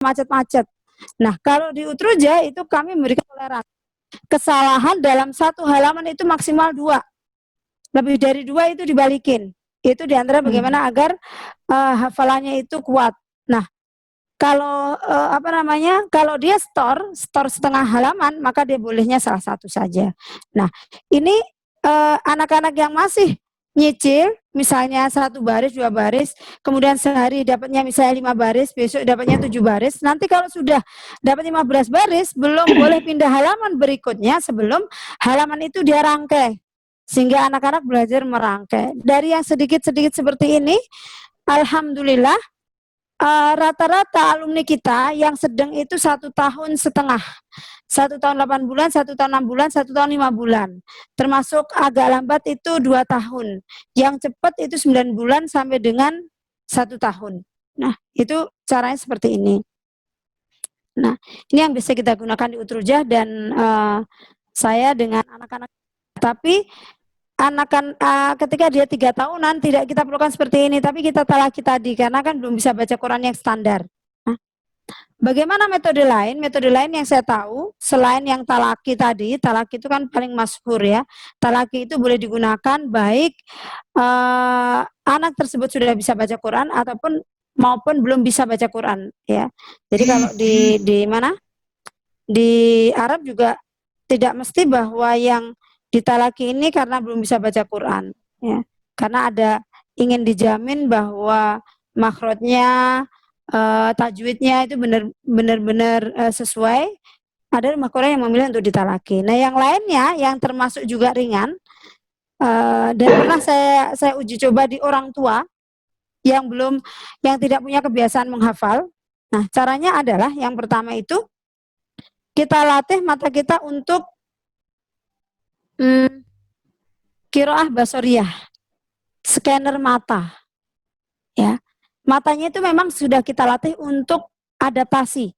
macet-macet. Nah, kalau di Utruja itu kami memberikan toleransi. Kesalahan dalam satu halaman itu maksimal 2. Lebih dari 2 itu dibalikin. Itu diantara bagaimana agar hafalannya itu kuat. Nah, kalau kalau dia store setengah halaman, maka dia bolehnya salah satu saja. Nah, ini anak-anak yang masih nyicil, misalnya 1 baris, 2 baris, kemudian sehari dapatnya misalnya 5 baris, besok dapatnya 7 baris. Nanti kalau sudah dapat 15 baris, belum boleh pindah halaman berikutnya sebelum halaman itu dia rangkai. Sehingga anak-anak belajar merangkai. Dari yang sedikit-sedikit seperti ini, alhamdulillah, rata-rata alumni kita yang sedang itu 1,5 tahun, 1 tahun 8 bulan, 1 tahun 6 bulan, 1 tahun 5 bulan. Termasuk agak lambat itu 2 tahun. Yang cepat itu 9 bulan sampai dengan 1 tahun. Nah, itu caranya seperti ini. Nah, ini yang bisa kita gunakan di Utrujah dan saya dengan anak-anak. Tapi ketika dia 3 tahunan tidak kita perlukan seperti ini, tapi kita talaki tadi karena kan belum bisa baca Quran yang standar. Nah, bagaimana metode lain? Metode lain yang saya tahu selain yang talaki tadi, talaki itu kan paling masyhur ya. Talaki itu boleh digunakan baik anak tersebut sudah bisa baca Quran ataupun maupun belum bisa baca Quran ya. Jadi kalau di mana? Di Arab juga tidak mesti bahwa yang ditalaki ini karena belum bisa baca Quran ya. Karena ada ingin dijamin bahwa makhrajnya, tajwidnya itu benar-benar sesuai. Ada rumah Quran yang memilih untuk ditalaki. Nah, yang lainnya yang termasuk juga ringan dan pernah saya uji coba di orang tua yang tidak punya kebiasaan menghafal. Nah, caranya adalah yang pertama itu kita latih mata kita untuk qiraah basoriyah, scanner mata. Ya. Matanya itu memang sudah kita latih untuk adaptasi.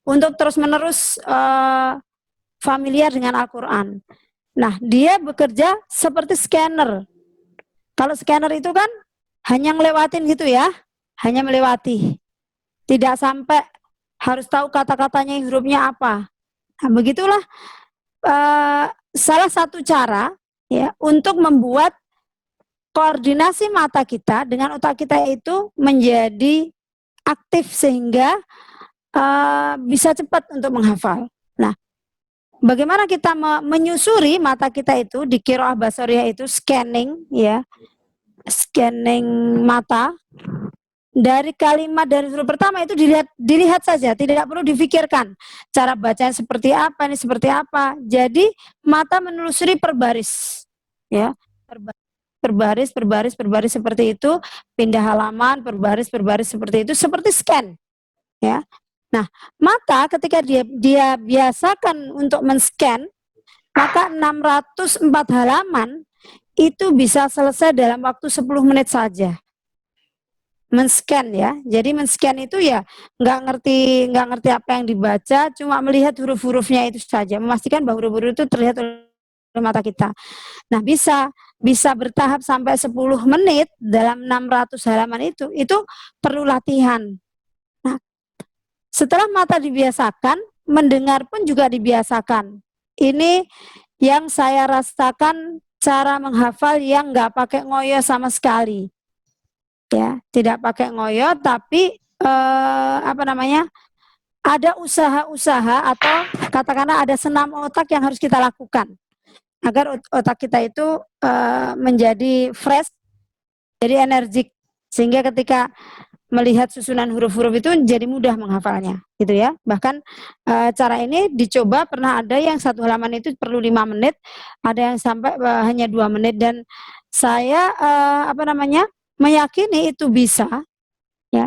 Untuk terus-menerus familiar dengan Al-Qur'an. Nah, dia bekerja seperti scanner. Kalau scanner itu kan hanya ngelewatin gitu ya, hanya melewati. Tidak sampai harus tahu kata-katanya, hurufnya apa. Nah, begitulah salah satu cara ya untuk membuat koordinasi mata kita dengan otak kita itu menjadi aktif sehingga bisa cepat untuk menghafal. Nah, bagaimana kita menyusuri mata kita itu di qiraah basariyah itu scanning ya, scanning mata dari kalimat dari huruf pertama itu dilihat saja, tidak perlu difikirkan cara bacanya seperti apa, ini seperti apa. Jadi mata menelusuri per baris ya, per baris seperti itu, pindah halaman per baris seperti itu, seperti scan ya. Nah, mata ketika dia biasakan untuk men-scan, maka 604 halaman itu bisa selesai dalam waktu 10 menit saja. Men-scan ya. Jadi men-scan itu ya nggak ngerti apa yang dibaca, cuma melihat huruf-hurufnya itu saja, memastikan bahwa huruf-huruf itu terlihat oleh mata kita. Nah, bisa bertahap sampai 10 menit dalam 600 halaman itu perlu latihan. Nah, setelah mata dibiasakan, mendengar pun juga dibiasakan. Ini yang saya rasakan cara menghafal yang nggak pakai ngoyo sama sekali. Ya, tidak pakai ngoyo, tapi ada usaha-usaha atau katakanlah ada senam otak yang harus kita lakukan agar otak kita itu menjadi fresh, jadi energik, sehingga ketika melihat susunan huruf-huruf itu jadi mudah menghafalnya, gitu ya. Bahkan cara ini dicoba, pernah ada yang 1 halaman itu perlu 5 menit, ada yang sampai hanya 2 menit, dan saya meyakini itu bisa, ya,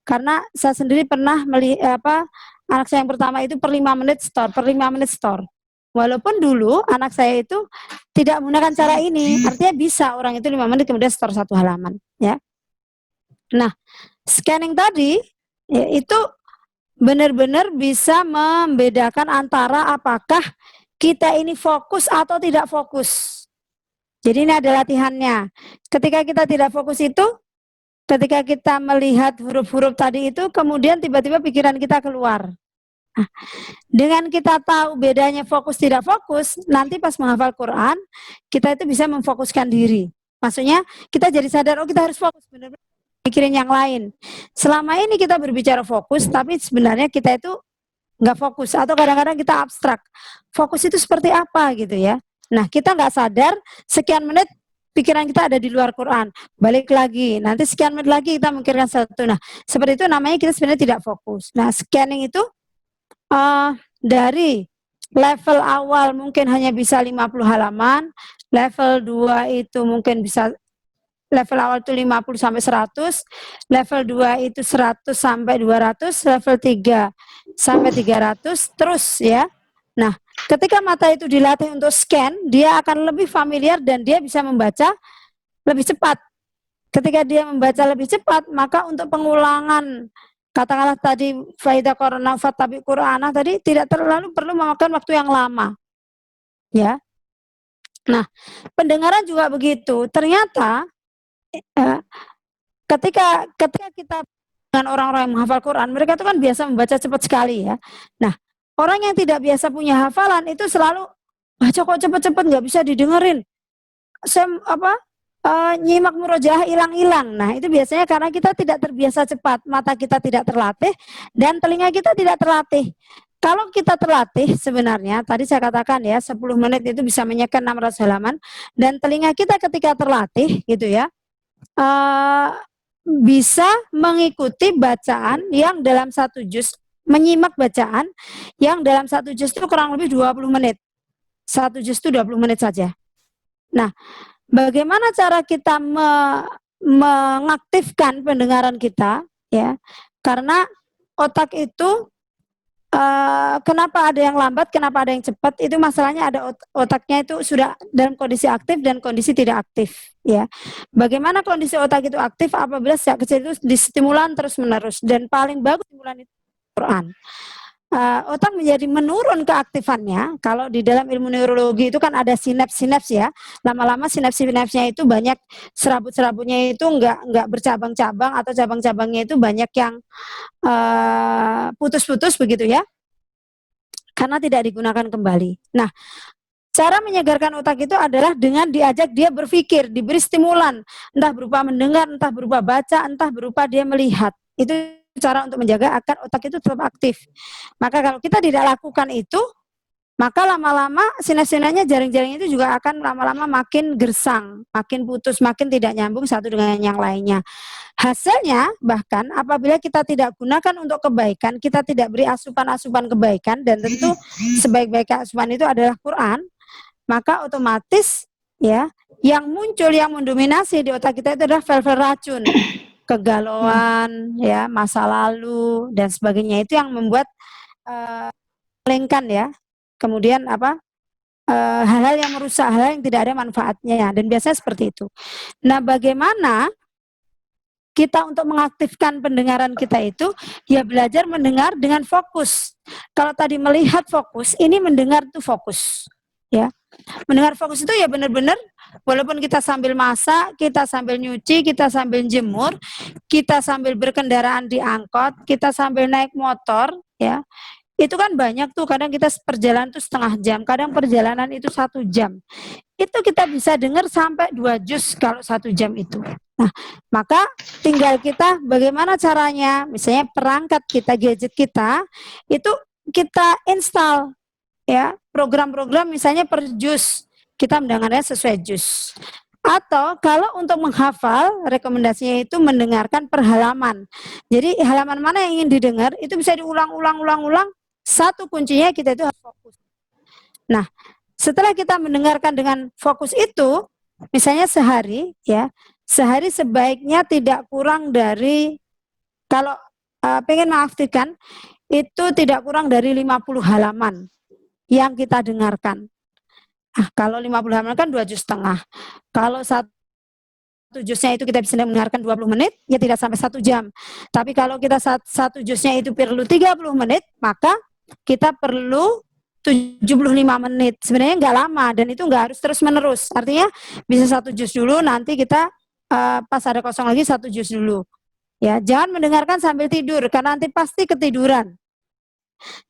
karena saya sendiri pernah anak saya yang pertama itu per 5 menit store. Walaupun dulu anak saya itu tidak menggunakan cara ini, artinya bisa orang itu 5 menit kemudian store 1 halaman, ya. Nah, scanning tadi ya, itu benar-benar bisa membedakan antara apakah kita ini fokus atau tidak fokus. Jadi ini ada latihannya. Ketika kita tidak fokus itu ketika kita melihat huruf-huruf tadi itu, kemudian tiba-tiba pikiran kita keluar. Nah, dengan kita tahu bedanya fokus tidak fokus, nanti pas menghafal Quran, kita itu bisa memfokuskan diri. Maksudnya kita jadi sadar, oh kita harus fokus, benar-benar mikirin yang lain. Selama ini kita berbicara fokus, tapi sebenarnya kita itu nggak fokus, atau kadang-kadang kita abstrak. Fokus itu seperti apa gitu ya. Nah, kita nggak sadar, sekian menit pikiran kita ada di luar Quran, balik lagi, nanti sekian menit lagi kita memikirkan satu. Nah, seperti itu namanya kita sebenarnya tidak fokus. Nah, scanning itu dari level awal mungkin hanya bisa 50 halaman, level 2 itu mungkin bisa, level awal itu 50 sampai 100, level 2 itu 100 sampai 200, level 3 sampai 300, terus ya. Nah, ketika mata itu dilatih untuk scan, dia akan lebih familiar dan dia bisa membaca lebih cepat. Ketika dia membaca lebih cepat, maka untuk pengulangan, katakanlah tadi faida korona fatabi Qur'ana tadi, tidak terlalu perlu memakan waktu yang lama. Ya. Nah, pendengaran juga begitu. Ternyata ketika kita dengan orang-orang yang menghafal Quran, mereka itu kan biasa membaca cepat sekali ya. Nah, orang yang tidak biasa punya hafalan itu selalu baca kok cepet-cepet, nggak bisa didengerin. Nyimak murojaah hilang-hilang. Nah, itu biasanya karena kita tidak terbiasa cepat, mata kita tidak terlatih, dan telinga kita tidak terlatih. Kalau kita terlatih sebenarnya, tadi saya katakan ya, 10 menit itu bisa menyekan 600 halaman, dan telinga kita ketika terlatih gitu ya, bisa mengikuti bacaan yang dalam satu juz, menyimak bacaan yang dalam satu juz itu kurang lebih 20 menit. Satu juz itu 20 menit saja. Nah, bagaimana cara kita mengaktifkan pendengaran kita ya? Karena otak itu kenapa ada yang lambat, kenapa ada yang cepat? Itu masalahnya ada otaknya itu sudah dalam kondisi aktif dan kondisi tidak aktif ya. Bagaimana kondisi otak itu aktif? Apabila sejak kecil itu distimulan terus-menerus, dan paling bagus stimulan itu Quran. Otak menjadi menurun keaktifannya. Kalau di dalam ilmu neurologi itu kan ada sinaps-sinaps ya. Lama-lama sinaps-sinapsnya itu banyak, serabut-serabutnya itu enggak bercabang-cabang, atau cabang-cabangnya itu banyak yang putus-putus begitu ya. Karena tidak digunakan kembali. Nah, cara menyegarkan otak itu adalah dengan diajak dia berpikir, diberi stimulan, entah berupa mendengar, entah berupa baca, entah berupa dia melihat. Itu cara untuk menjaga agar otak itu tetap aktif. Maka kalau kita tidak lakukan itu, maka lama-lama sinas-sinasnya, jaring-jaring itu juga akan lama-lama makin gersang, makin putus, makin tidak nyambung satu dengan yang lainnya. Hasilnya bahkan apabila kita tidak gunakan untuk kebaikan, kita tidak beri asupan-asupan kebaikan, dan tentu sebaik-baik asupan itu adalah Quran, maka otomatis ya yang muncul, yang mendominasi di otak kita itu adalah file-file racun, kegalauan, ya, masa lalu dan sebagainya. Itu yang membuat lengkan ya. Kemudian hal-hal yang merusak, hal yang tidak ada manfaatnya, dan biasanya seperti itu. Nah, bagaimana kita untuk mengaktifkan pendengaran kita itu? Ya belajar mendengar dengan fokus. Kalau tadi melihat fokus, ini mendengar tuh fokus. Ya. Mendengar fokus itu ya benar-benar, walaupun kita sambil masak, kita sambil nyuci, kita sambil jemur, kita sambil berkendaraan di angkot, kita sambil naik motor, ya, itu kan banyak tuh. Kadang kita perjalanan tuh setengah jam, kadang perjalanan itu 1 jam. Itu kita bisa dengar sampai 2 juz kalau 1 jam itu. Nah, maka tinggal kita bagaimana caranya, misalnya perangkat kita, gadget kita, itu kita install ya program-program, misalnya per juz kita mendengarnya sesuai juz. Atau kalau untuk menghafal, rekomendasinya itu mendengarkan per halaman. Jadi halaman mana yang ingin didengar itu bisa diulang-ulang. Satu kuncinya kita itu harus fokus. Nah, setelah kita mendengarkan dengan fokus itu, misalnya sehari ya, sehari sebaiknya tidak kurang dari, kalau pengen mengaktifkan itu tidak kurang dari 50 halaman yang kita dengarkan. Kalau 50 halaman kan 2 juz setengah. Kalau 1 juznya itu kita bisa mendengarkan 20 menit, ya tidak sampai 1 jam. Tapi kalau kita 1 juznya itu perlu 30 menit, maka kita perlu 75 menit. Sebenarnya nggak lama, dan itu nggak harus terus menerus. Artinya bisa 1 juz dulu, nanti kita pas ada kosong lagi 1 juz dulu. Ya, jangan mendengarkan sambil tidur karena nanti pasti ketiduran.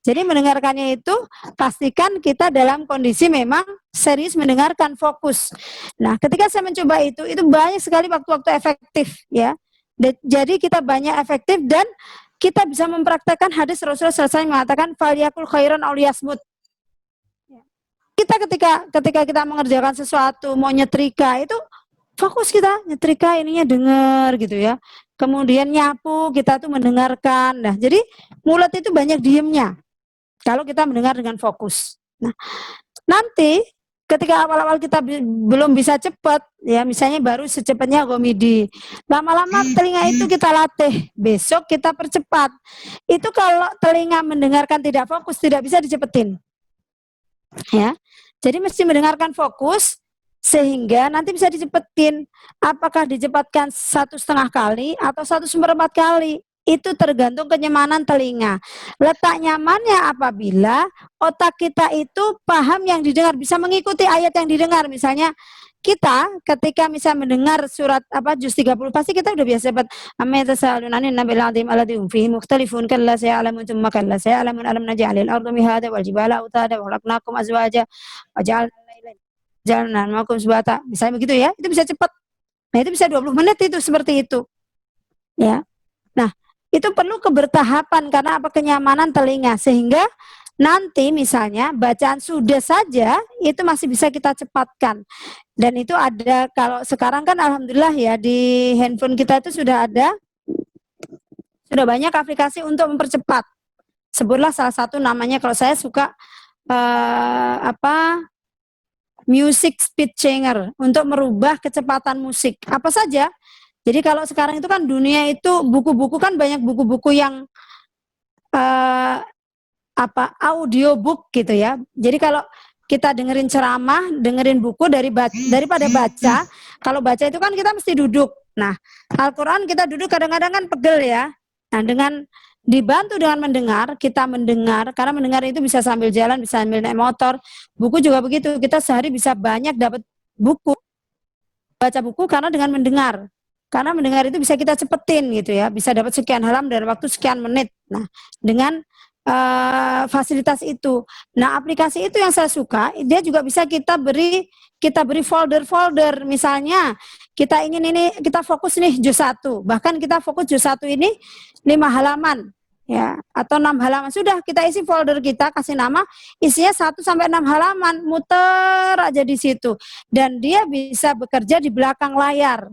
Jadi mendengarkannya itu pastikan kita dalam kondisi memang serius mendengarkan, fokus. Nah, ketika saya mencoba itu banyak sekali waktu-waktu efektif ya. Jadi kita banyak efektif dan kita bisa mempraktekkan hadis Rasulullah SAW mengatakan faliyakul khairan aw liyasmut. Kita ketika kita mengerjakan sesuatu, mau nyetrika itu fokus kita nyetrika ininya dengar gitu ya. Kemudian nyapu kita tuh mendengarkan. Nah, jadi mulut itu banyak diemnya kalau kita mendengar dengan fokus. Nah, nanti ketika awal-awal kita belum bisa cepat, ya misalnya baru secepatnya Gomidi, lama-lama telinga itu kita latih, besok kita percepat. Itu kalau telinga mendengarkan tidak fokus, tidak bisa dicepetin. Ya, jadi mesti mendengarkan fokus sehingga nanti bisa dicepetin. Apakah dicepatkan 1,5 kali atau 1/4 kali? Itu tergantung kenyamanan telinga. Letak nyamannya apabila otak kita itu paham yang didengar, bisa mengikuti ayat yang didengar. Misalnya kita ketika misalnya mendengar surat juz 30 pasti kita udah biasa dapat amma yatasaluna anin nabil azim alladhi hum fihi mukhtalifun kalla sayalamun thumma kalla sayalamun alam naj'alil arda mihada wal jibala autada wa khalaqnakum azwaja wa ja'alna ma'akum subata. Misalnya begitu ya, itu bisa cepat. Nah, itu bisa 20 menit itu seperti itu. Ya. Nah, itu perlu kebertahapan karena kenyamanan telinga sehingga nanti misalnya bacaan sudah saja itu masih bisa kita cepatkan. Dan itu ada, kalau sekarang kan alhamdulillah ya di handphone kita itu sudah banyak aplikasi untuk mempercepat. Sebutlah salah satu namanya, kalau saya suka music speed changer untuk merubah kecepatan musik. Apa saja? Jadi kalau sekarang itu kan dunia itu buku-buku kan banyak buku-buku yang audiobook gitu ya. Jadi kalau kita dengerin ceramah, dengerin buku daripada baca. Kalau baca itu kan kita mesti duduk. Nah, Al-Quran kita duduk kadang-kadang kan pegel ya. Nah, dengan dibantu dengan mendengar, kita mendengar, karena mendengar itu bisa sambil jalan, bisa sambil naik motor. Buku juga begitu, kita sehari bisa banyak dapat buku, baca buku karena dengan mendengar. Karena mendengar itu bisa kita cepetin gitu ya, bisa dapat sekian halaman dalam waktu sekian menit. Nah, dengan fasilitas itu. Nah, aplikasi itu yang saya suka, dia juga bisa kita beri folder-folder. Misalnya, kita ingin ini, kita fokus nih juz 1. Bahkan kita fokus juz 1 ini 5 halaman. Ya, atau 6 halaman. Sudah, kita isi folder kita, kasih nama, isinya 1 sampai 6 halaman, muter aja di situ. Dan dia bisa bekerja di belakang layar.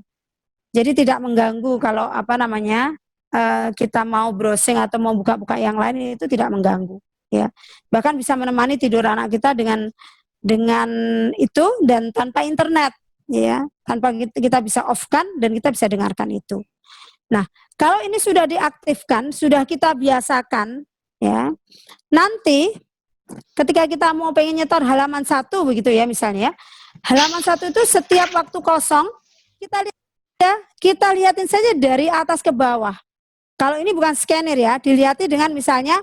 Jadi tidak mengganggu kalau kita mau browsing atau mau buka-buka yang lain, itu tidak mengganggu ya. Bahkan bisa menemani tidur anak kita dengan itu dan tanpa internet ya, tanpa kita bisa off-kan dan kita bisa dengarkan itu. Nah, kalau ini sudah diaktifkan, sudah kita biasakan ya, nanti ketika kita mau pengen nyetor halaman 1 begitu ya misalnya, halaman 1 itu setiap waktu kosong kita lihatin saja dari atas ke bawah. Kalau ini bukan scanner ya, dilihat dengan misalnya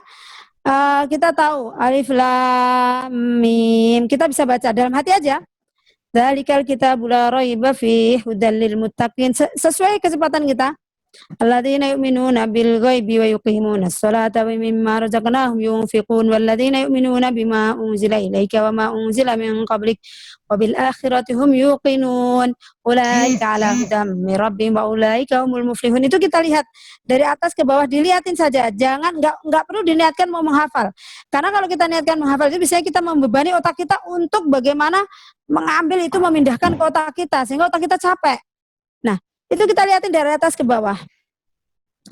kita tahu alif lam mim, kita bisa baca dalam hati aja. Dzalikal kitabul la raiba fihi hudal lil muttaqin, sesuai kecepatan kita. Alladzina yu'minuna bil ghaibi wa yuqimunas sholata wa mimma razaqnahum yunfiqun walladzina yu'minuna bima unzila ilaika wa ma unzila min qablik wa bil akhirati hum yuqinun ulaika ala hudam mir rabbihim wa ulaika humul muflihun. Itu kita lihat dari atas ke bawah, dilihatin saja, jangan enggak perlu diniatkan mau menghafal. Karena kalau kita niatkan menghafal itu biasanya kita membebani otak kita untuk bagaimana mengambil itu, memindahkan ke otak kita sehingga otak kita capek. Nah, itu kita lihatin dari atas ke bawah.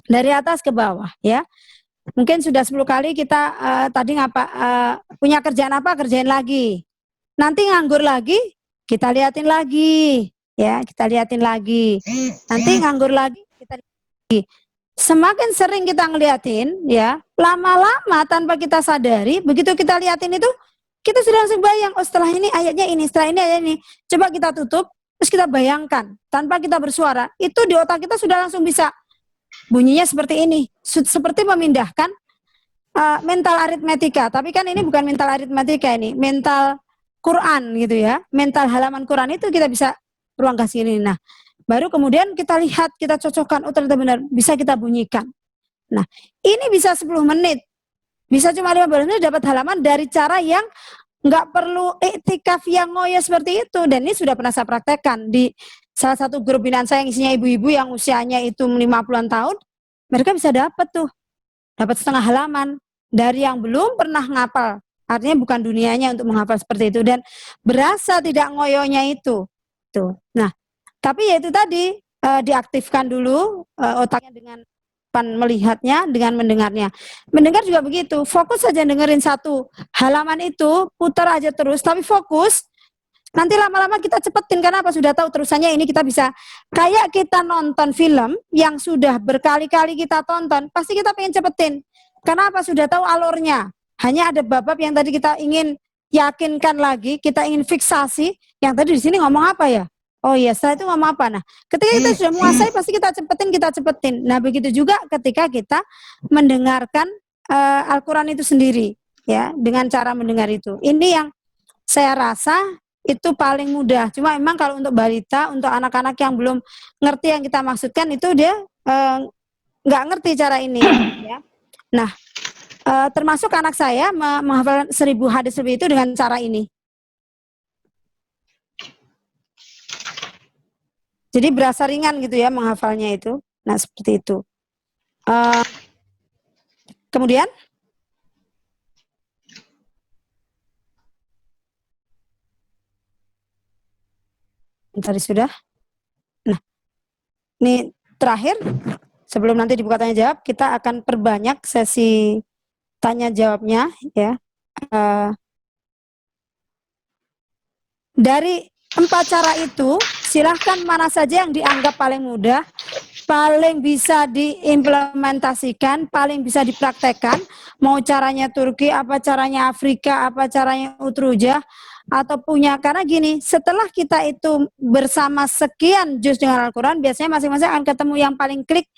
Dari atas ke bawah ya. Mungkin sudah 10 kali kita tadi punya kerjaan apa, kerjain lagi. Nanti nganggur lagi, kita lihatin lagi ya, kita lihatin lagi. Nanti nganggur lagi, kita lihatin lagi. Semakin sering kita ngeliatin ya, lama-lama tanpa kita sadari, begitu kita lihatin itu kita sudah langsung bayang, oh setelah ini ayatnya ini, setelah ini ayatnya ini. Coba kita tutup, terus kita bayangkan tanpa kita bersuara, itu di otak kita sudah langsung bisa bunyinya seperti ini, seperti memindahkan mental aritmetika. Tapi kan ini bukan mental aritmetika, ini mental Quran gitu ya, mental halaman Quran itu kita bisa ruang kasih ini. Nah, Baru kemudian kita lihat, kita cocokkan, oh ternyata benar, bisa kita bunyikan. Nah, ini bisa 10 menit, bisa cuma 15 menit dapat halaman dari cara yang nggak perlu iktikaf yang ngoyo seperti itu. Dan ini sudah pernah saya praktekkan di salah satu grup binaan saya yang isinya ibu-ibu yang usianya itu 50-an tahun, mereka bisa dapat tuh, dapat setengah halaman dari yang belum pernah ngapal. Artinya bukan dunianya untuk menghafal seperti itu, dan berasa tidak ngoyonya itu. Tuh. Nah, tapi ya itu tadi, diaktifkan dulu otaknya dengan melihatnya, dengan mendengarnya. Mendengar juga begitu, fokus saja dengerin satu halaman itu, putar aja terus, tapi fokus. Nanti lama-lama kita cepetin, karena apa? Sudah tahu terusannya ini, kita bisa, kayak kita nonton film yang sudah berkali-kali kita tonton, pasti kita pengen cepetin. Karena apa? Sudah tahu alurnya. Hanya ada bab-bab yang tadi kita ingin yakinkan lagi, kita ingin fiksasi, yang tadi di sini ngomong apa ya? Oh iya, setelah itu ngomong apa? Nah, ketika kita sudah menguasai, pasti kita cepetin. Nah, begitu juga ketika kita mendengarkan Al-Quran itu sendiri, ya, dengan cara mendengar itu. Ini yang saya rasa itu paling mudah. Cuma memang kalau untuk balita, untuk anak-anak yang belum ngerti yang kita maksudkan, itu dia nggak ngerti cara ini. Ya. Nah, termasuk anak saya menghafal 1000 hadis lebih itu dengan cara ini. Jadi berasa ringan gitu ya menghafalnya itu. Nah, seperti itu. Kemudian tadi sudah. Nah, ini terakhir, sebelum nanti dibuka tanya jawab, kita akan perbanyak sesi tanya jawabnya ya. Dari 4 cara itu, silahkan mana saja yang dianggap paling mudah, paling bisa diimplementasikan, paling bisa dipraktekkan, mau caranya Turki, apa caranya Afrika, apa caranya Utrujah, atau punya, karena gini, setelah kita itu bersama sekian juz dengan Al-Quran, biasanya masing-masing akan ketemu yang paling klik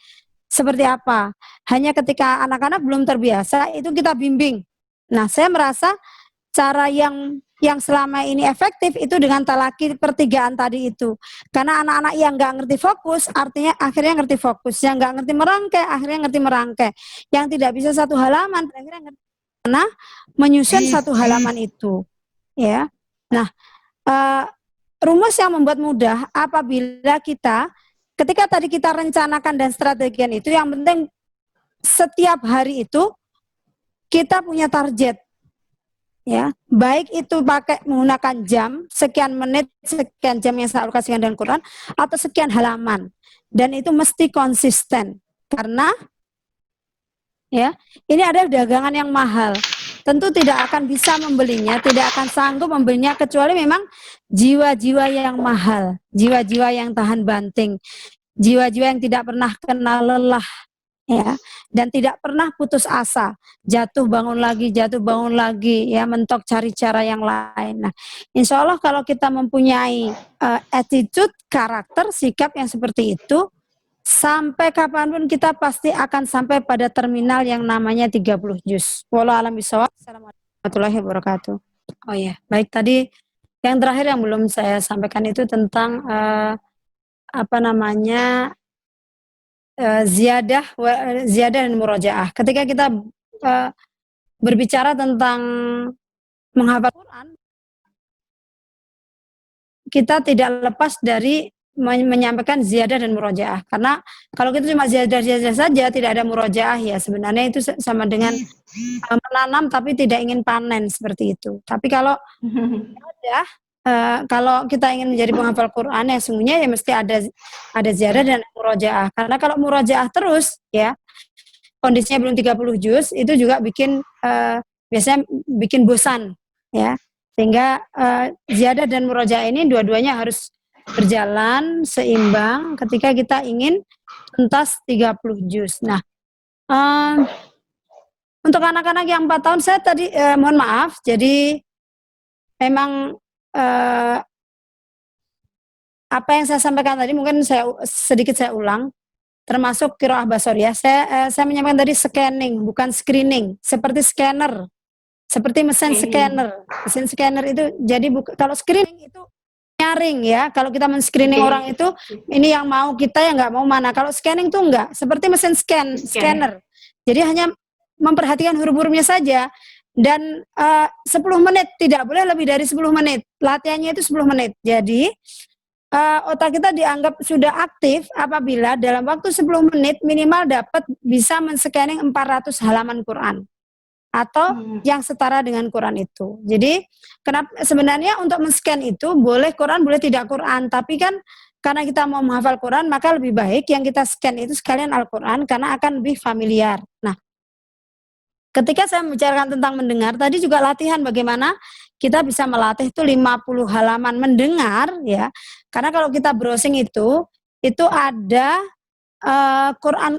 seperti apa. Hanya ketika anak-anak belum terbiasa, itu kita bimbing. Nah, saya merasa cara yang selama ini efektif itu dengan talaki pertigaan tadi itu. Karena anak-anak yang nggak ngerti fokus, artinya akhirnya ngerti fokus. Yang nggak ngerti merangkai, akhirnya ngerti merangkai. Yang tidak bisa satu halaman, akhirnya ngerti karena menyusun satu halaman itu. Ya. Nah, rumus yang membuat mudah apabila kita, ketika tadi kita rencanakan dan strategian itu, yang penting setiap hari itu kita punya target. Ya, baik itu pakai menggunakan jam, sekian menit, sekian jam yang saya alokasikan dengan Quran, atau sekian halaman, dan itu mesti konsisten, karena ya ini adalah dagangan yang mahal, tentu tidak akan bisa membelinya, tidak akan sanggup membelinya kecuali memang jiwa-jiwa yang mahal, jiwa-jiwa yang tahan banting, jiwa-jiwa yang tidak pernah kenal lelah, ya, dan tidak pernah putus asa, jatuh bangun lagi, ya, mentok cari cara yang lain. Nah, insya Allah kalau kita mempunyai attitude, karakter, sikap yang seperti itu, sampai kapanpun kita pasti akan sampai pada terminal yang namanya 30 juz. Wallahu a'lam bishawab. Assalamualaikum warahmatullahi wabarakatuh. Oh iya, baik, tadi yang terakhir yang belum saya sampaikan itu tentang apa namanya, ziyadah dan murojaah. Ketika kita berbicara tentang menghafal Quran, kita tidak lepas dari menyampaikan ziyadah dan murojaah. Karena kalau kita cuma ziyadah saja, tidak ada murojaah, ya sebenarnya itu sama dengan menanam tapi tidak ingin panen, seperti itu. Tapi kalau ada, kalau kita ingin menjadi penghafal Quran, ya sungguhnya ya mesti ada ziyadah dan murojaah. Karena kalau murojaah terus, ya kondisinya belum 30 juz, itu juga bikin biasanya bikin bosan, ya. Sehingga ziyadah dan murojaah ini dua-duanya harus berjalan seimbang ketika kita ingin tuntas 30 juz. Nah, untuk anak-anak yang 4 tahun, saya tadi mohon maaf, jadi memang apa yang saya sampaikan tadi mungkin sedikit saya ulang, termasuk qiraah basoriyah. Saya menyampaikan tadi scanning, bukan screening, seperti scanner, seperti mesin scanner. Mesin scanner itu jadi kalau screening itu menyaring ya. Kalau kita men-screening orang itu, ini yang mau kita, yang nggak mau mana. Kalau scanning tuh enggak, seperti mesin scanner. Jadi hanya memperhatikan huruf-hurufnya saja. Dan 10 menit, tidak boleh lebih dari 10 menit. Latihannya itu 10 menit. Jadi otak kita dianggap sudah aktif apabila dalam waktu 10 menit minimal dapat bisa men-scanning 400 halaman Quran atau yang setara dengan Quran itu. Jadi sebenarnya untuk men-scan itu boleh Quran, boleh tidak Quran, tapi kan karena kita mau menghafal Quran, maka lebih baik yang kita scan itu sekalian Al-Quran karena akan lebih familiar. Nah, ketika saya membicarakan tentang mendengar, tadi juga latihan bagaimana kita bisa melatih itu 50 halaman mendengar ya. Karena kalau kita browsing itu ada Quran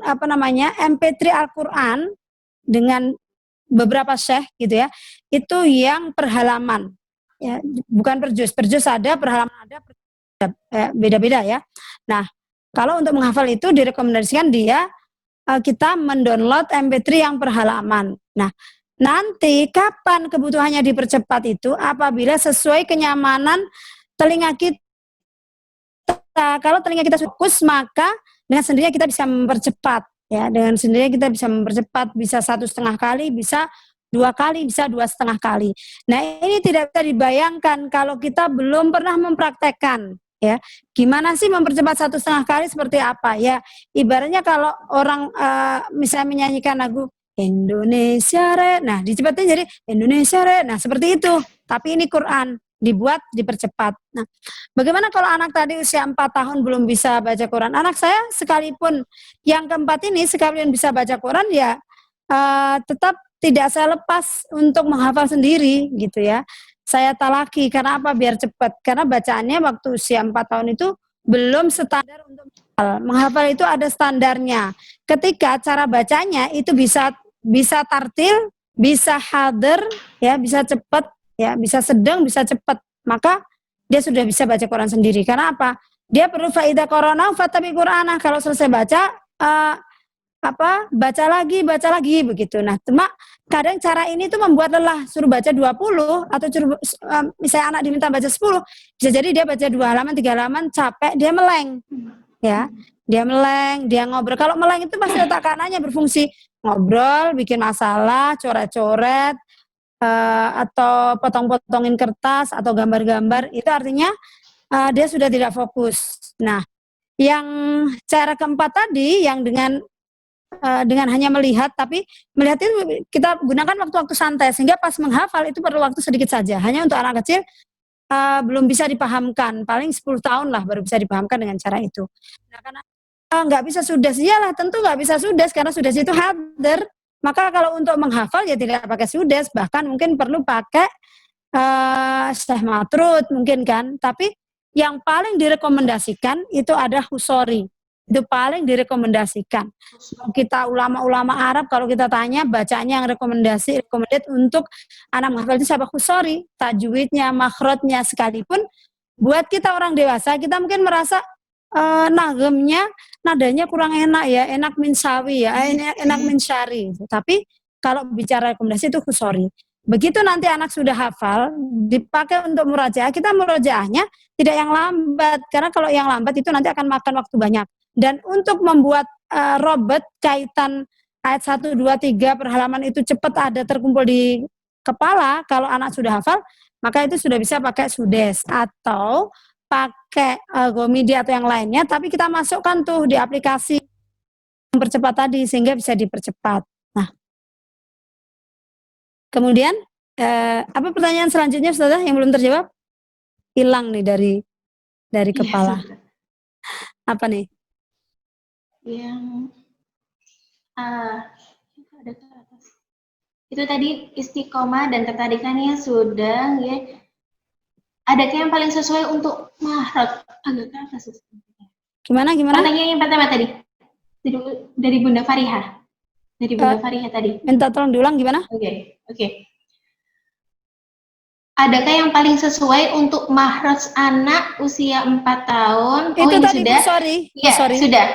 MP3 Al-Quran dengan beberapa syekh gitu ya. Itu yang per halaman. Ya, bukan per juz. Per juz ada, per halaman ada, beda-beda ya. Nah, kalau untuk menghafal itu direkomendasikan kita mendownload MP3 yang per halaman. Nah, nanti kapan kebutuhannya dipercepat itu apabila sesuai kenyamanan telinga kita. Kalau telinga kita fokus, maka dengan sendirinya kita bisa mempercepat. Ya, dengan sendirinya kita bisa mempercepat, bisa 1,5 kali, bisa 2 kali, bisa 2,5 kali. Nah, ini tidak bisa dibayangkan kalau kita belum pernah mempraktekkan. Ya, gimana sih mempercepat 1,5 kali seperti apa? Ya, ibaratnya kalau orang misalnya menyanyikan lagu Indonesia Re, nah dicepatin jadi Indonesia Re, nah seperti itu. Tapi ini Quran dibuat dipercepat. Nah, bagaimana kalau anak tadi usia 4 tahun belum bisa baca Quran? Anak saya sekalipun yang keempat ini sekalipun bisa baca Quran ya tetap tidak saya lepas untuk menghafal sendiri gitu ya. Saya talaki karena apa? Biar cepat. Karena bacaannya waktu usia 4 tahun itu belum standar untuk menghafal. Menghafal itu ada standarnya. Ketika cara bacanya itu bisa tartil, bisa hadir, ya, bisa cepat, ya, bisa sedang, bisa cepat, maka dia sudah bisa baca Quran sendiri. Karena apa? Dia perlu faidah korona, fatabi Qur'anah. Kalau selesai baca, baca lagi begitu. Nah, cuma kadang cara ini tuh membuat lelah. Suruh baca 20 atau misalnya anak diminta baca 10, bisa jadi dia baca 2 halaman, 3 halaman, capek, dia meleng. Ya, dia meleng, dia ngobrol. Kalau meleng itu pasti otak kanannya berfungsi ngobrol, bikin masalah, coret-coret, atau potong-potongin kertas atau gambar-gambar, itu artinya dia sudah tidak fokus. Nah, yang cara keempat tadi yang dengan hanya melihat, tapi melihat itu kita gunakan waktu-waktu santai sehingga pas menghafal itu perlu waktu sedikit saja. Hanya untuk anak kecil belum bisa dipahamkan, paling 10 tahun lah baru bisa dipahamkan dengan cara itu. Nah, karena nggak bisa sudes, iyalah tentu nggak bisa sudes karena sudes itu hadir. Maka kalau untuk menghafal ya tidak pakai sudes, bahkan mungkin perlu pakai Syekh Matrud mungkin kan. Tapi yang paling direkomendasikan itu ada Husori. Itu paling direkomendasikan. Kita ulama-ulama Arab kalau kita tanya bacanya yang recommended untuk anak menghafal itu siapa? Husori. Tajwidnya, makhrajnya sekalipun buat kita orang dewasa kita mungkin merasa nagemnya nadanya kurang enak ya, enak min sawi ya, enak min syari. Tapi kalau bicara rekomendasi itu Husori. Begitu nanti anak sudah hafal, dipakai untuk murojaah, kita murojaahnya tidak yang lambat, karena kalau yang lambat itu nanti akan makan waktu banyak. Dan untuk membuat robot kaitan ayat 1, 2, 3 per halaman itu cepat ada terkumpul di kepala, kalau anak sudah hafal, maka itu sudah bisa pakai sudes atau pakai Gomidi atau yang lainnya, tapi kita masukkan tuh di aplikasi mempercepat tadi sehingga bisa dipercepat. Nah, kemudian apa pertanyaan selanjutnya, Ustazah, yang belum terjawab? Hilang nih dari kepala. Ya, apa nih? Yang ada ke atas. Itu tadi istiqomah dan ketertarikannya sudah ya. Adakah yang paling sesuai untuk mahraj? Agak ke atas. Gimana? Pertanyaan yang pertama tadi dari Bunda Fariha. Dari Bunda Fariha tadi. Minta tolong diulang gimana? Oke. Adakah yang paling sesuai untuk mahraj anak usia 4 tahun? Itu ini tadi, sudah. Ya, sudah.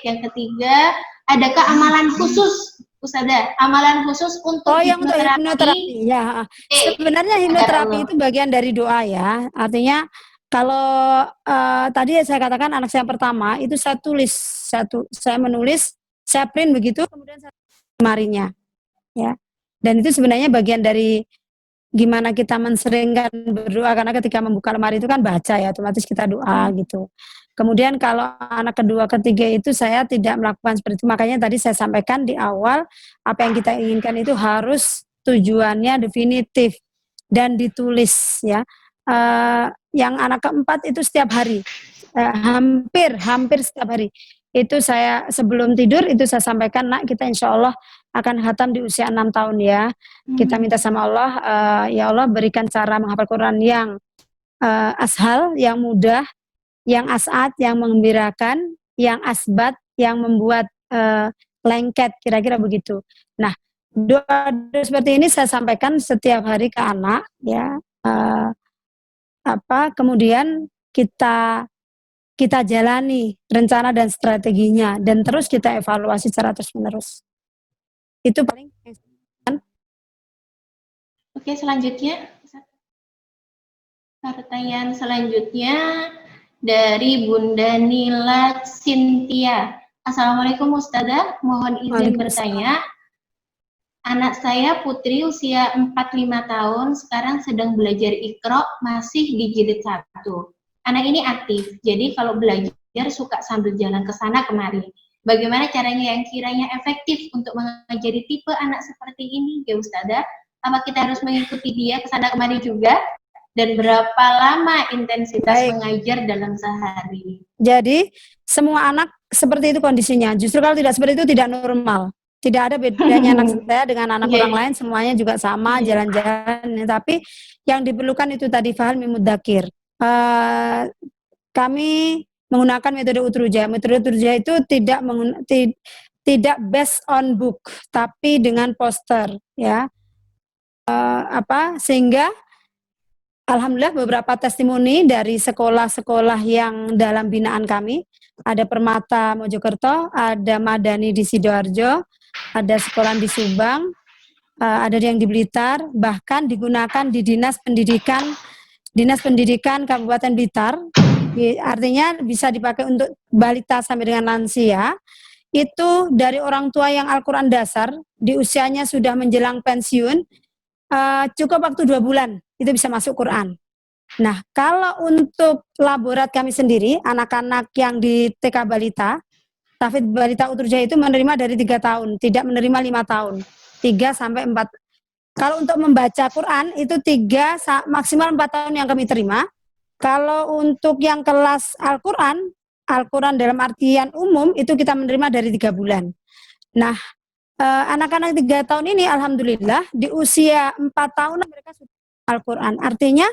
Yang ketiga, adakah amalan khusus, Ustazah? Amalan khusus untuk hipnoterapi. Ya. Sebenarnya hipnoterapi itu bagian dari doa ya. Artinya Kalau tadi saya katakan anak saya yang pertama itu saya menulis, saya print begitu, kemudian saya lemarinya, ya. Dan itu sebenarnya bagian dari gimana kita menseringkan berdoa, karena ketika membuka lemari itu kan baca ya, otomatis kita doa gitu. Kemudian kalau anak kedua, ketiga itu saya tidak melakukan seperti itu. Makanya tadi saya sampaikan di awal, apa yang kita inginkan itu harus tujuannya definitif dan ditulis ya. Yang anak keempat itu setiap hari, hampir setiap hari. Itu saya sebelum tidur itu saya sampaikan, nak, kita insya Allah akan khatam di usia 6 tahun ya. Kita minta sama Allah, ya Allah berikan cara menghafal Quran yang ashal, yang mudah, yang as'ad, yang menggembirakan, yang asbat, yang membuat lengket, kira-kira begitu. Nah, doa seperti ini saya sampaikan setiap hari ke anak ya. Kemudian kita jalani rencana dan strateginya, dan terus kita evaluasi secara terus-menerus. Itu paling. Oke, selanjutnya pertanyaan selanjutnya dari Bunda Nila Cynthia. Assalamualaikum Ustazah, mohon izin bertanya. Anak saya putri usia 4-5 tahun, sekarang sedang belajar Iqra, masih di jilid 1. Anak ini aktif, jadi kalau belajar suka sambil jalan ke sana kemari. Bagaimana caranya yang kiranya efektif untuk mengajari tipe anak seperti ini, ya Ustazah? Apa kita harus mengikuti dia ke sana kemari juga? Dan berapa lama intensitas mengajar dalam sehari? Jadi, semua anak seperti itu kondisinya. Justru kalau tidak seperti itu tidak normal. Tidak ada bedanya anak saya dengan anak orang lain, semuanya juga sama, jalan-jalan. Tapi yang diperlukan itu tadi fahmi mudakir. Kami menggunakan metode Utruja. Metode Utruja itu tidak based on book, tapi dengan poster, ya. Sehingga alhamdulillah beberapa testimoni dari sekolah-sekolah yang dalam binaan kami, ada Permata Mojokerto, ada Madani di Sidoarjo, ada sekolah di Subang, ada yang di Blitar, bahkan digunakan di Dinas Pendidikan Kabupaten Blitar. Artinya bisa dipakai untuk balita sampai dengan lansia. Itu dari orang tua yang Al-Quran dasar, di usianya sudah menjelang pensiun, cukup waktu 2 bulan, itu bisa masuk Quran. Nah, kalau untuk laborat kami sendiri, anak-anak yang di TK Balita, Tahfidz Balita Utruja itu menerima dari 3 tahun, tidak menerima 5 tahun, 3 sampai 4. Kalau untuk membaca Quran itu 3 maksimal 4 tahun yang kami terima. Kalau untuk yang kelas Al-Quran dalam artian umum itu kita menerima dari 3 bulan. Nah, anak-anak 3 tahun ini alhamdulillah di usia 4 tahun mereka sudah Al-Quran. Artinya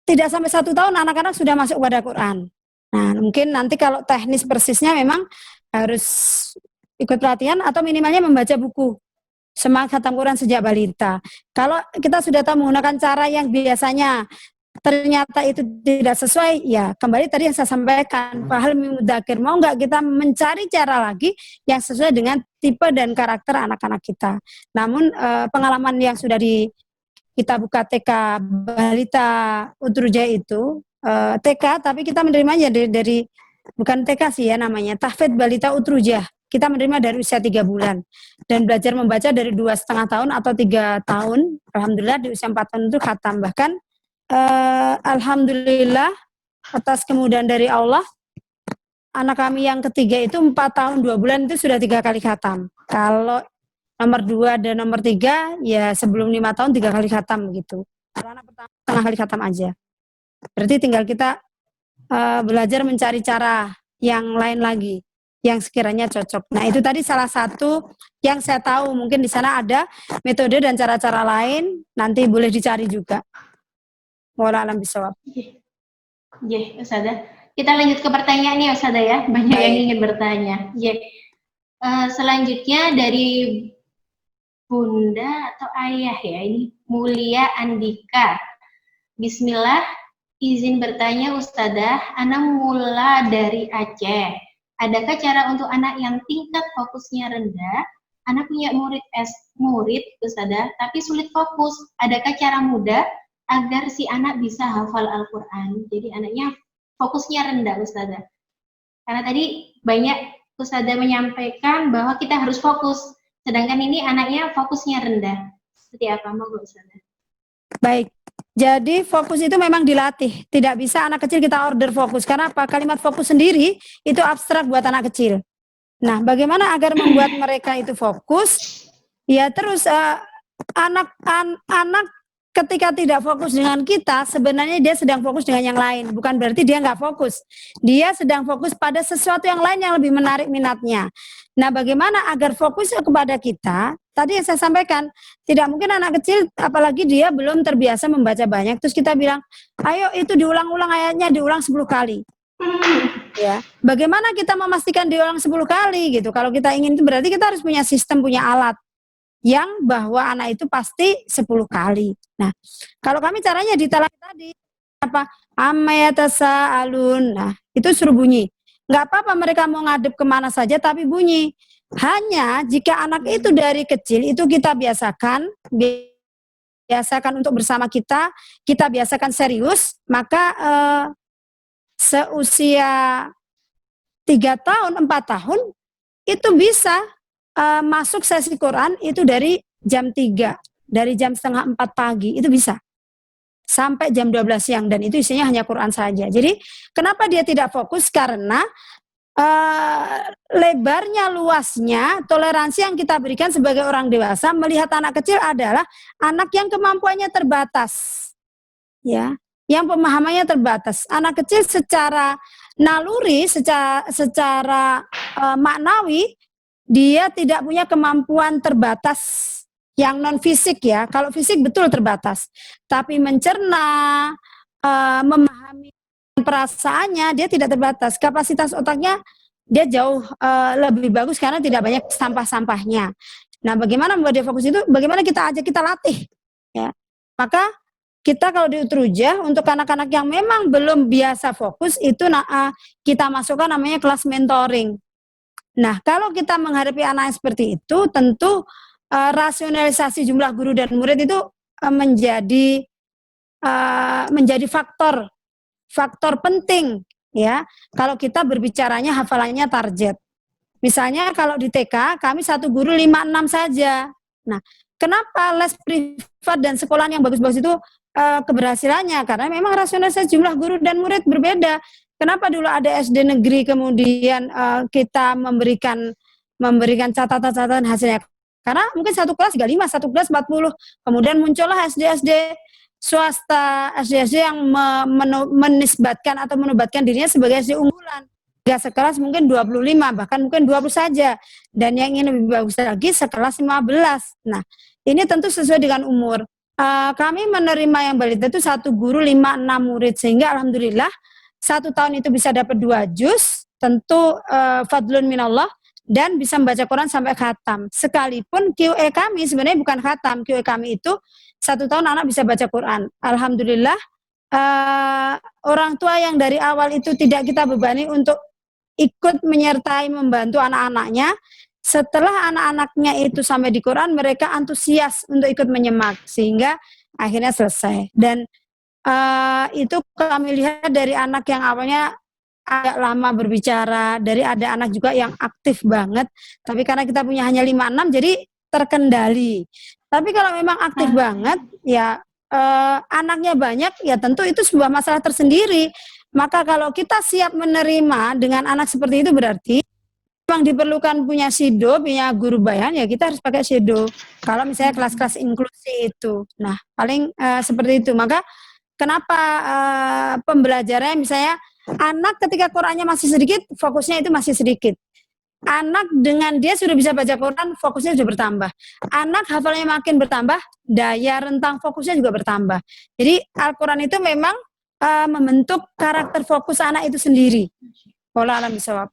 tidak sampai 1 tahun anak-anak sudah masuk pada Quran. Nah, mungkin nanti kalau teknis persisnya memang harus ikut pelatihan atau minimalnya membaca buku Semangat Khatam Quran sejak balita. Kalau kita sudah tahu menggunakan cara yang biasanya ternyata itu tidak sesuai, ya kembali tadi yang saya sampaikan, fahmi mudakir, mau nggak kita mencari cara lagi yang sesuai dengan tipe dan karakter anak-anak kita. Namun pengalaman yang sudah kita buka TK Balita Utruja itu, TK tapi kita menerimanya dari bukan TK sih ya namanya, Tahfidz Balita Utruja. Kita menerima dari usia 3 bulan dan belajar membaca dari 2,5 tahun atau 3 tahun. Alhamdulillah di usia 4 tahun itu khatam. Bahkan alhamdulillah atas kemudahan dari Allah, anak kami yang ketiga itu 4 tahun 2 bulan itu sudah 3 kali khatam. Kalau nomor 2 dan nomor 3 ya sebelum 5 tahun 3 kali khatam gitu. Kalau anak pertama setengah kali khatam aja. Berarti tinggal kita belajar mencari cara yang lain lagi yang sekiranya cocok. Nah, itu tadi salah satu yang saya tahu. Mungkin di sana ada metode dan cara-cara lain, nanti boleh dicari juga. Wallahu a'lam bishawab. Ustazah. Kita lanjut ke pertanyaan nih Ustazah ya. Banyak yang ingin bertanya. Selanjutnya dari Bunda atau Ayah ya, ini Mulia Andika. Bismillah, izin bertanya Ustazah, anak mula dari Aceh. Adakah cara untuk anak yang tingkat fokusnya rendah? Anak punya murid Ustazah, tapi sulit fokus. Adakah cara mudah agar si anak bisa hafal Al-Quran? Jadi anaknya fokusnya rendah, Ustazah. Karena tadi banyak Ustazah menyampaikan bahwa kita harus fokus, sedangkan ini anaknya fokusnya rendah. Seperti apa, Monggo Ustazah? Baik. Jadi fokus itu memang dilatih. Tidak bisa anak kecil kita order fokus. Karena apa? Kalimat fokus sendiri itu abstrak buat anak kecil. Nah, bagaimana agar membuat mereka itu fokus? Ya terus anak ketika tidak fokus dengan kita, sebenarnya dia sedang fokus dengan yang lain. Bukan berarti dia nggak fokus. Dia sedang fokus pada sesuatu yang lain yang lebih menarik minatnya. Nah, bagaimana agar fokus kepada kita? Tadi yang saya sampaikan, tidak mungkin anak kecil, apalagi dia belum terbiasa membaca banyak, terus kita bilang, ayo itu diulang-ulang ayatnya, diulang 10 kali. Ya, bagaimana kita memastikan diulang 10 kali gitu? Kalau kita ingin itu berarti kita harus punya sistem, punya alat yang bahwa anak itu pasti 10 kali. Nah, kalau kami caranya ditelaah tadi apa? Amayatasa alun. Nah, itu suruh bunyi. Nggak apa-apa mereka mau ngadep kemana saja tapi bunyi. Hanya jika anak itu dari kecil itu kita biasakan untuk bersama kita biasakan serius, maka seusia 3 tahun, 4 tahun itu bisa masuk sesi Quran itu dari jam 3, dari jam setengah 4 pagi itu bisa sampai jam 12 siang, dan itu isinya hanya Quran saja. Jadi kenapa dia tidak fokus? Karena lebarnya, luasnya, toleransi yang kita berikan sebagai orang dewasa melihat anak kecil adalah anak yang kemampuannya terbatas, ya, yang pemahamannya terbatas. Anak kecil secara naluri, secara maknawi, dia tidak punya kemampuan terbatas yang non fisik ya. Kalau fisik betul terbatas, tapi mencerna, memahami perasaannya dia tidak terbatas. Kapasitas otaknya dia jauh lebih bagus karena tidak banyak sampah-sampahnya. Nah, bagaimana membuat dia fokus itu? Bagaimana kita ajak, kita latih, ya. Maka kita kalau di Utrujah untuk anak-anak yang memang belum biasa fokus itu kita masukkan namanya kelas mentoring. Nah, kalau kita menghadapi anak seperti itu, tentu rasionalisasi jumlah guru dan murid itu menjadi faktor penting, ya. Kalau kita berbicaranya hafalannya target. Misalnya kalau di TK kami satu guru 5-6 saja. Nah, kenapa les privat dan sekolah yang bagus-bagus itu keberhasilannya? Karena memang rasionalisasi jumlah guru dan murid berbeda. Kenapa dulu ada SD negeri kemudian kita memberikan catatan-catatan hasilnya? Karena mungkin satu kelas 35, satu kelas 40. Kemudian muncullah SD-SD swasta, SD-SD yang menisbatkan atau menobatkan dirinya sebagai SD unggulan. Gak sekelas mungkin 25, bahkan mungkin 20 saja. Dan yang ingin lebih bagus lagi sekelas 15. Nah, ini tentu sesuai dengan umur. Kami menerima yang balita itu satu guru 5-6 murid. Sehingga alhamdulillah 1 tahun itu bisa dapat 2 juz. Tentu fadlun minallah. Dan bisa membaca Quran sampai khatam. Sekalipun QE kami sebenarnya bukan khatam. QE kami itu 1 tahun anak bisa baca Quran. Alhamdulillah orang tua yang dari awal itu tidak kita bebani untuk ikut menyertai membantu anak-anaknya. Setelah anak-anaknya itu sampai di Quran, mereka antusias untuk ikut menyemak sehingga akhirnya selesai. Dan itu kami lihat dari anak yang awalnya agak lama berbicara, dari ada anak juga yang aktif banget, tapi karena kita punya hanya 5-6 jadi terkendali. Tapi kalau memang aktif banget, ya anaknya banyak, ya tentu itu sebuah masalah tersendiri. Maka kalau kita siap menerima dengan anak seperti itu berarti memang diperlukan punya sido, punya guru bayan, ya kita harus pakai sido. Kalau misalnya kelas-kelas inklusi itu. Nah, paling seperti itu. Maka kenapa pembelajarannya misalnya anak ketika Qurannya masih sedikit, fokusnya itu masih sedikit. Anak dengan dia sudah bisa baca Quran, fokusnya sudah bertambah. Anak hafalnya makin bertambah, daya rentang fokusnya juga bertambah. Jadi Al-Quran itu memang membentuk karakter fokus anak itu sendiri. Wallahu a'lam bishawab.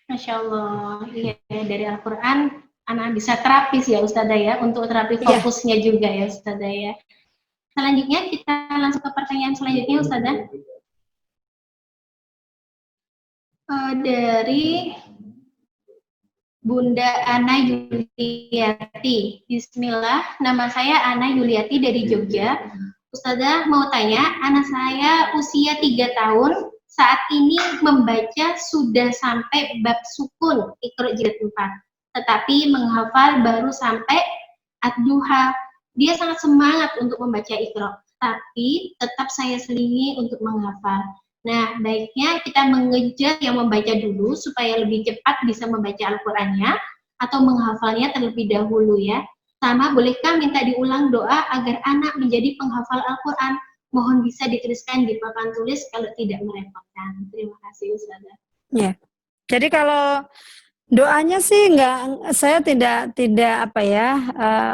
Masya Allah, iya, dari Al-Quran anak bisa terapis ya Ustazah ya, untuk terapi fokusnya juga ya Ustazah ya. Selanjutnya kita langsung ke pertanyaan selanjutnya Ustazah. Dari Bunda Ana Yuliati. Bismillah, nama saya Ana Yuliati dari Jogja. Ustazah mau tanya, anak saya usia 3 tahun, saat ini membaca sudah sampai bab sukun, Iqra jilid 4. Tetapi menghafal baru sampai ad-duha. Dia sangat semangat untuk membaca Iqra, tapi tetap saya selingi untuk menghafal. Nah, baiknya kita mengejar yang membaca dulu supaya lebih cepat bisa membaca Al-Qur'annya atau menghafalnya terlebih dahulu ya. Sama, bolehkah minta diulang doa agar anak menjadi penghafal Al-Quran? Mohon bisa dituliskan di papan tulis kalau tidak merepotkan. Terima kasih Ustazah. Ya. Jadi kalau doanya sih saya tidak apa ya,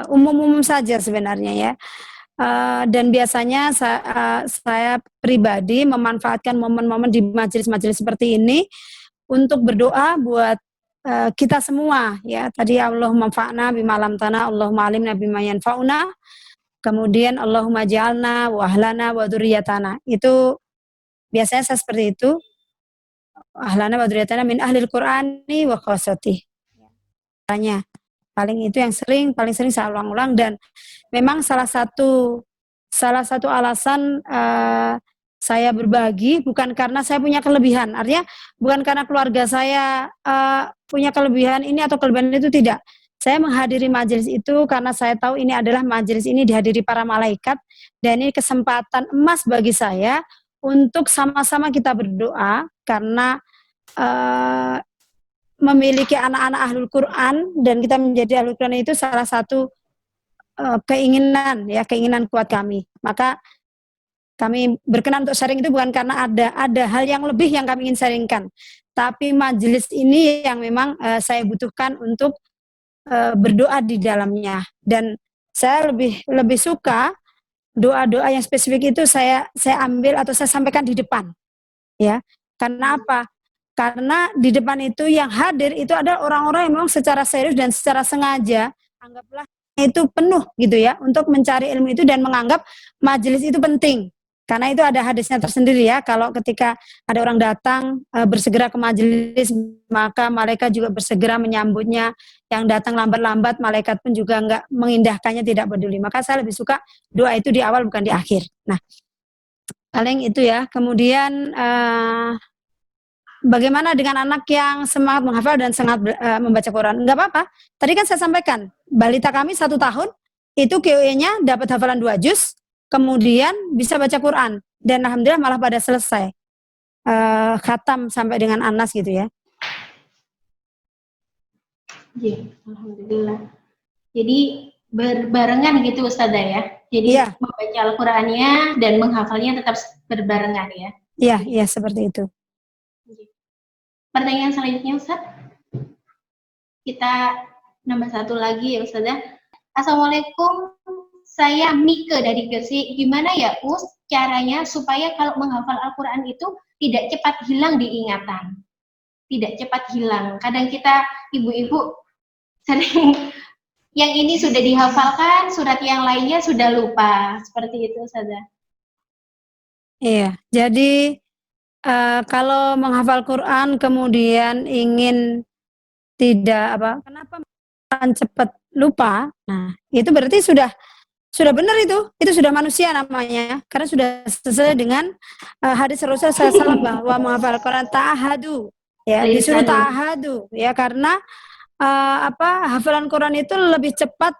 umum-umum saja sebenarnya ya. Dan biasanya saya pribadi memanfaatkan momen-momen di majelis-majelis seperti ini untuk berdoa buat kita semua ya. Tadi Allahumma fa'na bima lam tana, Allahumma alimna bima yanfa'una, kemudian Allahumma ja'alna wa ahlana wa dzurriyyatana. Itu biasanya saya seperti itu. Ahlana wa dzurriyyatana min ahlil Qur'ani wa khassatih. Tanya. Paling itu yang paling sering saya ulang-ulang, dan memang salah satu alasan saya berbagi bukan karena saya punya kelebihan, artinya bukan karena keluarga saya punya kelebihan ini atau kelebihan itu, tidak. Saya menghadiri majelis itu karena saya tahu ini adalah majelis ini dihadiri para malaikat, dan ini kesempatan emas bagi saya untuk sama-sama kita berdoa karena memiliki anak-anak ahlul Quran dan kita menjadi ahlul Quran itu salah satu keinginan kuat kami. Maka kami berkenan untuk sharing itu bukan karena ada hal yang lebih yang kami ingin sharingkan, tapi majelis ini yang memang saya butuhkan untuk berdoa di dalamnya. Dan saya lebih suka doa-doa yang spesifik itu saya ambil atau saya sampaikan di depan, ya. Karena apa? Karena di depan itu yang hadir itu ada orang-orang yang memang secara serius dan secara sengaja, anggaplah itu penuh gitu ya, untuk mencari ilmu itu dan menganggap majelis itu penting. Karena itu ada hadisnya tersendiri ya, kalau ketika ada orang datang bersegera ke majelis, maka malaikat juga bersegera menyambutnya. Yang datang lambat-lambat, malaikat pun juga enggak mengindahkannya, tidak peduli. Maka saya lebih suka doa itu di awal bukan di akhir. Nah, paling itu ya. Kemudian bagaimana dengan anak yang semangat menghafal dan sangat membaca Quran? Enggak apa-apa. Tadi kan saya sampaikan, balita kami 1 tahun, itu QE-nya dapat hafalan 2 juz, kemudian bisa baca Quran. Dan alhamdulillah malah pada selesai. Khatam sampai dengan Anas gitu ya. Ya, alhamdulillah. Jadi berbarengan gitu Ustazah ya. Jadi membaca Al-Qur'annya dan menghafalnya tetap berbarengan ya. Iya, seperti itu. Pertanyaan selanjutnya Ustaz. Kita nomor 1 lagi ya Ustazah. Assalamualaikum, saya Mika dari Gresik. Gimana ya Us caranya supaya kalau menghafal Al-Quran itu tidak cepat hilang diingatan? Tidak cepat hilang. Kadang kita ibu-ibu sering yang ini sudah dihafalkan, surat yang lainnya sudah lupa. Seperti itu Ustazah. Iya, jadi kalau menghafal Quran kemudian ingin kenapa cepat lupa? Nah, itu berarti sudah benar itu sudah manusia namanya, karena sudah sesuai dengan hadis Rasulullah SAW bahwa menghafal Quran ta'ahadu, ya, disuruh ta'ahadu, ya, karena hafalan Quran itu lebih cepat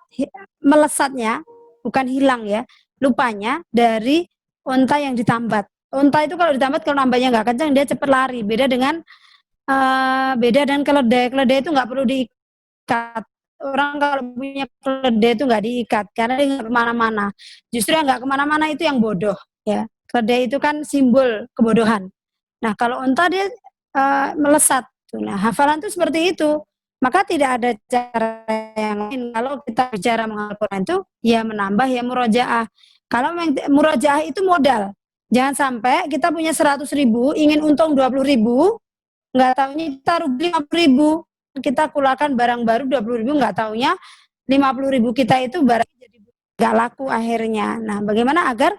melesatnya, bukan hilang ya, lupanya, dari unta yang ditambat. Unta itu kalau ditambat, kalau nambahnya nggak kencang dia cepat lari. Beda dengan keledai. Keledai itu nggak perlu diikat. Orang kalau punya keledai itu nggak diikat karena dia nggak kemana-mana. Justru yang nggak kemana-mana itu yang bodoh. Ya, keledai itu kan simbol kebodohan. Nah, kalau unta dia melesat. Nah, hafalan itu seperti itu. Maka tidak ada cara yang lain. Kalau kita bicara menghafal Quran itu ya menambah ya murojaah. Kalau murojaah itu modal. Jangan sampai kita punya 100.000 ingin untung 20.000, nggak tahunya kita rugi 50.000. Kita keluarkan barang baru 20.000, nggak tahunya 50.000 kita itu barang jadi nggak laku akhirnya. Nah, bagaimana agar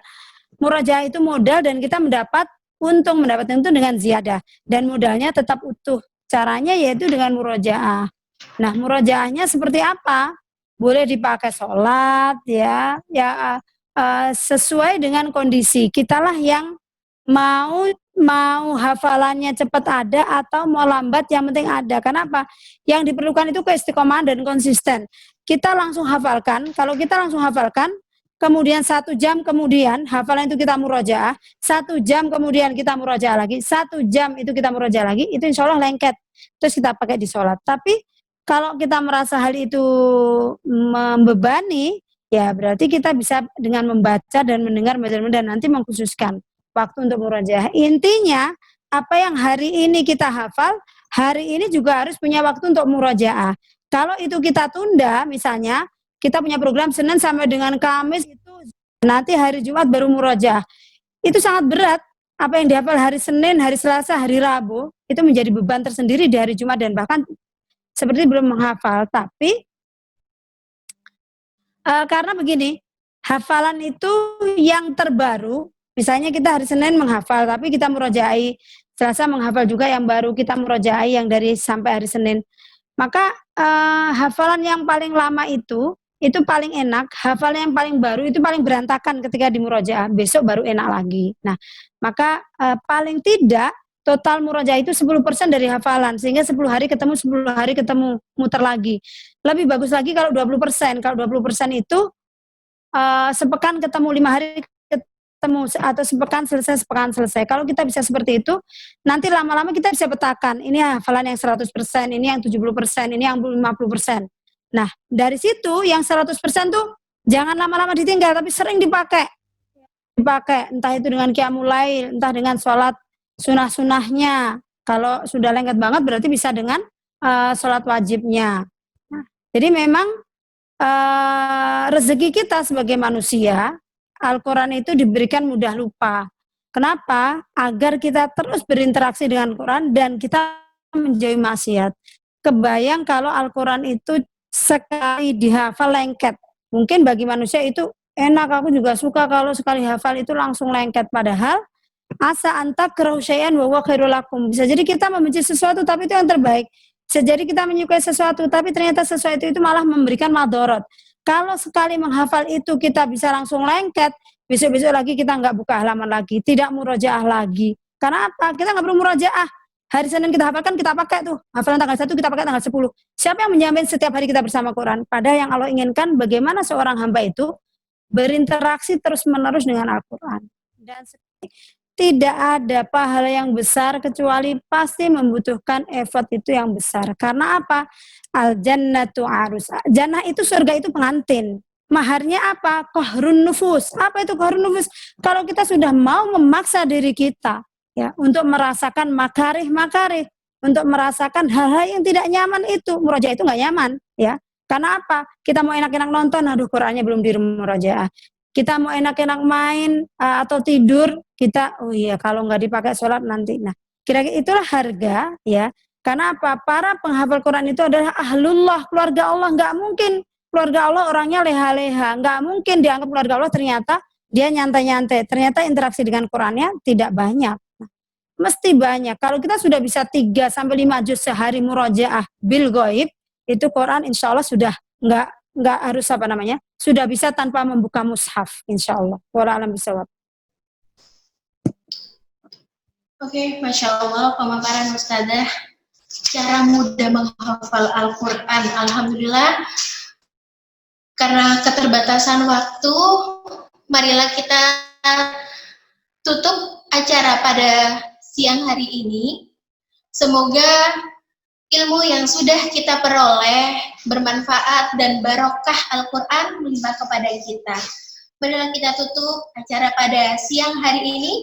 murojaah itu modal dan kita mendapat untung dengan ziyadah dan modalnya tetap utuh. Caranya yaitu dengan murojaah. Nah, murojaahnya seperti apa? Boleh dipakai sholat ya sesuai dengan kondisi. Kitalah yang mau hafalannya cepat ada atau mau lambat, yang penting ada. Kenapa? Yang diperlukan itu keistiqomahan dan konsisten. Kita langsung hafalkan. Kalau kita langsung hafalkan, kemudian 1 jam kemudian hafalan itu kita murojaah, 1 jam kemudian kita murojaah lagi, 1 jam itu kita murojaah lagi, itu insya Allah lengket. Terus kita pakai di sholat. Tapi kalau kita merasa hal itu membebani, ya berarti kita bisa dengan membaca dan mendengar dan nanti mengkhususkan waktu untuk murojaah. Intinya, apa yang hari ini kita hafal, hari ini juga harus punya waktu untuk murojaah. Kalau itu kita tunda, misalnya, kita punya program Senin sampai dengan Kamis, itu nanti hari Jumat baru murojaah. Itu sangat berat. Apa yang dihafal hari Senin, hari Selasa, hari Rabu, itu menjadi beban tersendiri di hari Jumat, dan bahkan seperti belum menghafal. Tapi, karena begini, hafalan itu yang terbaru. Misalnya kita hari Senin menghafal, tapi kita murojaai, Selasa menghafal juga yang baru, kita murojaai yang dari sampai hari Senin. Maka hafalan yang paling lama itu paling enak, hafalan yang paling baru itu paling berantakan ketika di murojaah, besok baru enak lagi. Nah, maka paling tidak total murojaah itu 10% dari hafalan, sehingga 10 hari ketemu, muter lagi. Lebih bagus lagi kalau 20%. Kalau 20% itu sepekan ketemu, 5 hari ketemu, atau sepekan selesai. Kalau kita bisa seperti itu, nanti lama-lama kita bisa petakan, ini hafalan yang 100%, ini yang 70%, ini yang 50%. Nah, dari situ yang 100% tuh jangan lama-lama ditinggal, tapi sering dipakai, entah itu dengan qiyamul lail, entah dengan sholat sunah-sunahnya. Kalau sudah lengket banget berarti bisa dengan sholat wajibnya. Nah, jadi memang rezeki kita sebagai manusia, Al-Quran itu diberikan mudah lupa. Kenapa? Agar kita terus berinteraksi dengan Quran dan kita menjauhi maksiat. Kebayang kalau Al-Quran itu sekali dihafal lengket. Mungkin bagi manusia itu enak, aku juga suka kalau sekali hafal itu langsung lengket. Padahal asa anta kerausyai'an wa huwa khairul lakum. Bisa jadi kita membenci sesuatu tapi itu yang terbaik. Bisa jadi kita menyukai sesuatu tapi ternyata sesuatu itu malah memberikan madorot. Kalau sekali menghafal itu kita bisa langsung lengket, besok-besok lagi kita nggak buka halaman lagi, tidak murojaah lagi. Karena apa? Kita nggak perlu murojaah. Hari Senin kita hafalkan, kita pakai tuh. Hafalan tanggal 1 kita pakai tanggal 10. Siapa yang menjamin setiap hari kita bersama Quran? Padahal yang Allah inginkan bagaimana seorang hamba itu berinteraksi terus-menerus dengan Al-Quran. Dan tidak ada pahala yang besar kecuali pasti membutuhkan effort itu yang besar. Karena apa? Al-jannatu arus. Jannah itu, surga itu pengantin. Maharnya apa? Qahrun nufus. Apa itu qahrun nufus? Kalau kita sudah mau memaksa diri kita ya untuk merasakan makarih, untuk merasakan hal-hal yang tidak nyaman itu, murojaah itu nggak nyaman ya. Karena apa? Kita mau enak-enak nonton, aduh Qur'annya belum di murojaah. Kita mau enak-enak main atau tidur, kita oh iya kalau nggak dipakai sholat nanti. Nah, kira-kira itulah harga ya. Karena apa? Para penghafal Quran itu adalah ahlullah, keluarga Allah. Nggak mungkin keluarga Allah orangnya leha-leha. Nggak mungkin dianggap keluarga Allah ternyata dia nyantai-nyantai. Ternyata interaksi dengan Qurannya tidak banyak. Nah, mesti banyak. Kalau kita sudah bisa 3-5 juz sehari murojaah bil ghaib, itu Quran insya Allah sudah nggak harus sudah bisa tanpa membuka mushaf insya Allah. Wallahu a'lam bishawab. Oke, Masya Allah pemaparan Ustadzah cara mudah menghafal Al-Quran. Alhamdulillah, karena keterbatasan waktu, marilah kita tutup acara pada siang hari ini. Semoga ilmu yang sudah kita peroleh bermanfaat dan barokah Al-Quran melimpah kepada kita. Marilah kita tutup acara pada siang hari ini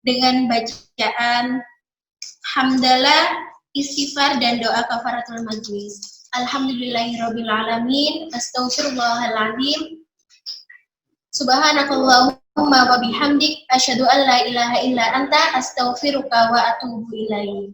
dengan bacaan hamdalah, istighfar, dan doa kafaratul majlis. Alhamdulillahirabbil alamin, astaghfirullahaladzim, subhanakallahumma wa bihamdik, asyhadu an la ilaha illa anta, astaghfiruka wa atubu ilaik.